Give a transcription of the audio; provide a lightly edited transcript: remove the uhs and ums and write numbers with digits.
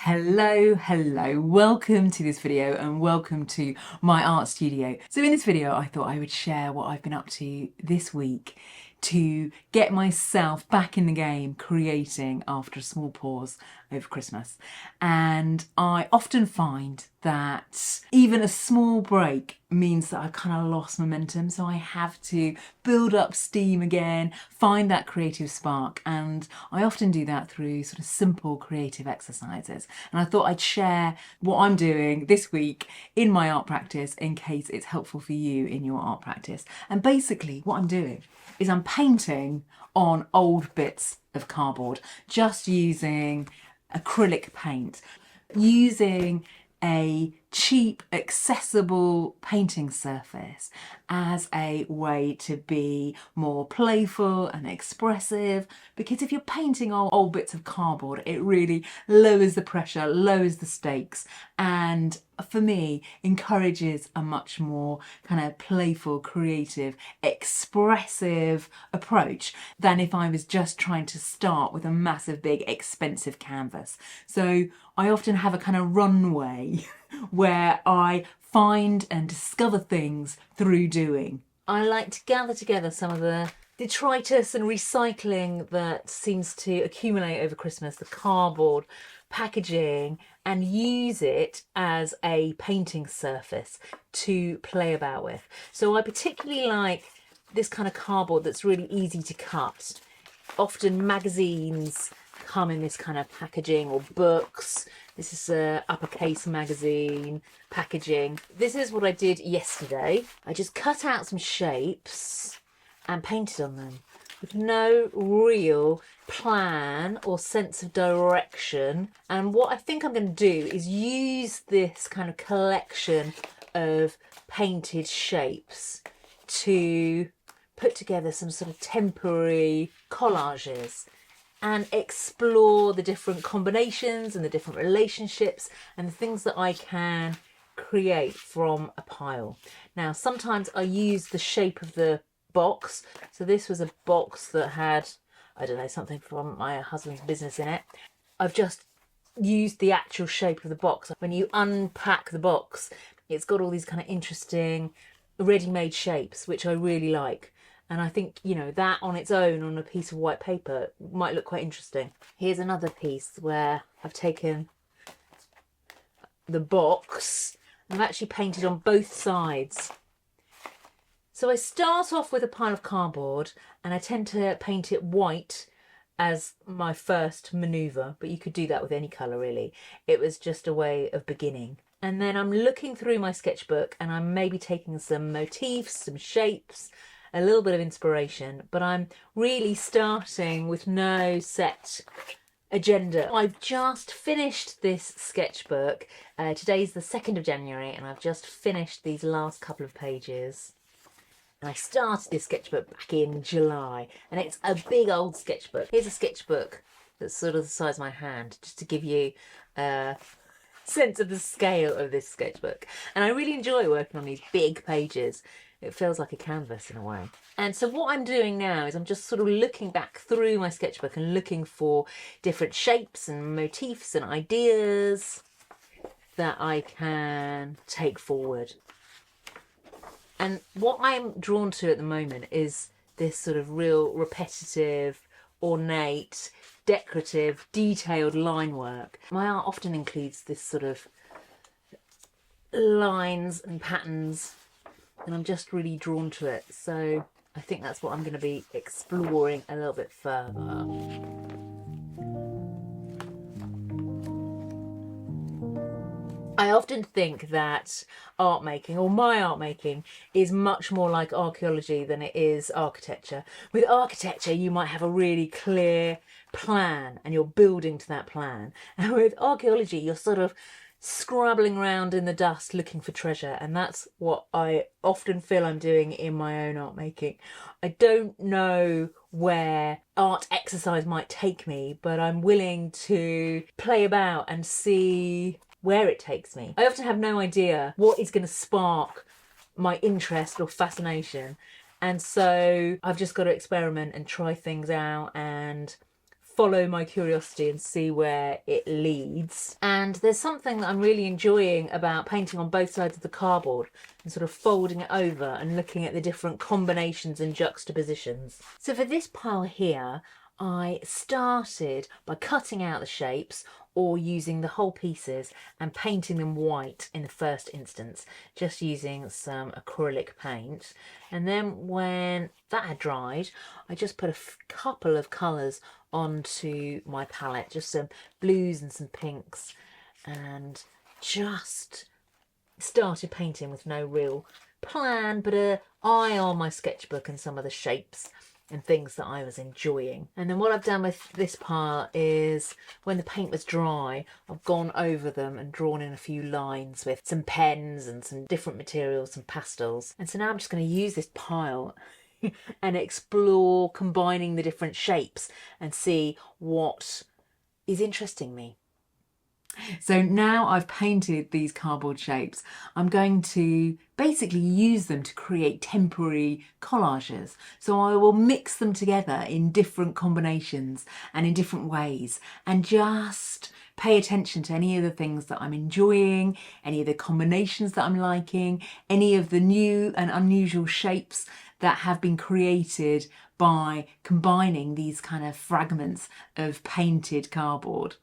Hello, welcome to this video and welcome to my art studio. So in this video I thought I would share what I've been up to this week to get myself back in the game creating after a small pause over Christmas. And I often find that even a small break means that I've kind of lost momentum, so I have to build up steam again, find that creative spark, and I often do that through sort of simple creative exercises. And I thought I'd share what I'm doing this week in my art practice in case it's helpful for you in your art practice. And basically what I'm doing is I'm painting on old bits of cardboard, just using acrylic paint, using a cheap, accessible painting surface as a way to be more playful and expressive. Because if you're painting on old bits of cardboard, it really lowers the pressure, lowers the stakes, and for me, encourages a much more kind of playful, creative, expressive approach than if I was just trying to start with a massive, big, expensive canvas. So I often have a kind of runway where I find and discover things through doing. I like to gather together some of the detritus and recycling that seems to accumulate over Christmas, the cardboard, packaging, and use it as a painting surface to play about with. So I particularly like this kind of cardboard that's really easy to cut. Often magazines come in this kind of packaging, or books. This is a uppercase magazine packaging. This is what I did yesterday. I just cut out some shapes and painted on them with no real plan or sense of direction. And what I think I'm going to do is use this kind of collection of painted shapes to put together some sort of temporary collages and explore the different combinations and the different relationships and the things that I can create from a pile. Now, sometimes I use the shape of the box. So this was a box that had, I don't know, something from my husband's business in it. I've just used the actual shape of the box. When you unpack the box, it's got all these kind of interesting ready-made shapes, which I really like. And I think, you know, that on its own on a piece of white paper might look quite interesting. Here's another piece where I've taken the box and I've actually painted on both sides. So I start off with a pile of cardboard and I tend to paint it white as my first manoeuvre, but you could do that with any colour really. It was just a way of beginning. And then I'm looking through my sketchbook and I'm maybe taking some motifs, some shapes, a little bit of inspiration, but I'm really starting with no set agenda. I've just finished this sketchbook. Today's the 2nd of January and I've just finished these last couple of pages. And I started this sketchbook back in July, and it's a big old sketchbook. Here's a sketchbook that's sort of the size of my hand, just to give you a sense of the scale of this sketchbook. And I really enjoy working on these big pages. It feels like a canvas in a way. And so what I'm doing now is I'm just sort of looking back through my sketchbook and looking for different shapes and motifs and ideas that I can take forward. And what I'm drawn to at the moment is this sort of real repetitive, ornate, decorative, detailed line work. My art often includes this sort of lines and patterns, and I'm just really drawn to it. So I think that's what I'm going to be exploring a little bit further. I often think that art making, or my art making, is much more like archaeology than it is architecture. With architecture, you might have a really clear plan and you're building to that plan. And with archaeology, you're sort of scrabbling around in the dust looking for treasure. And that's what I often feel I'm doing in my own art making. I don't know where art exercise might take me, but I'm willing to play about and see where it takes me. I often have no idea what is going to spark my interest or fascination, and so I've just got to experiment and try things out and follow my curiosity and see where it leads. And there's something that I'm really enjoying about painting on both sides of the cardboard and sort of folding it over and looking at the different combinations and juxtapositions. So for this pile here, I started by cutting out the shapes or using the whole pieces and painting them white in the first instance, just using some acrylic paint. And then when that had dried, I just put a couple of colours onto my palette, just some blues and some pinks, and just started painting with no real plan, but an eye on my sketchbook and some of the shapes and things that I was enjoying. And then what I've done with this pile is, when the paint was dry, I've gone over them and drawn in a few lines with some pens and some different materials, some pastels. And so now I'm just going to use this pile and explore combining the different shapes and see what is interesting me. So now I've painted these cardboard shapes, I'm going to basically use them to create temporary collages. So I will mix them together in different combinations and in different ways, and just pay attention to any of the things that I'm enjoying, any of the combinations that I'm liking, any of the new and unusual shapes that have been created by combining these kind of fragments of painted cardboard.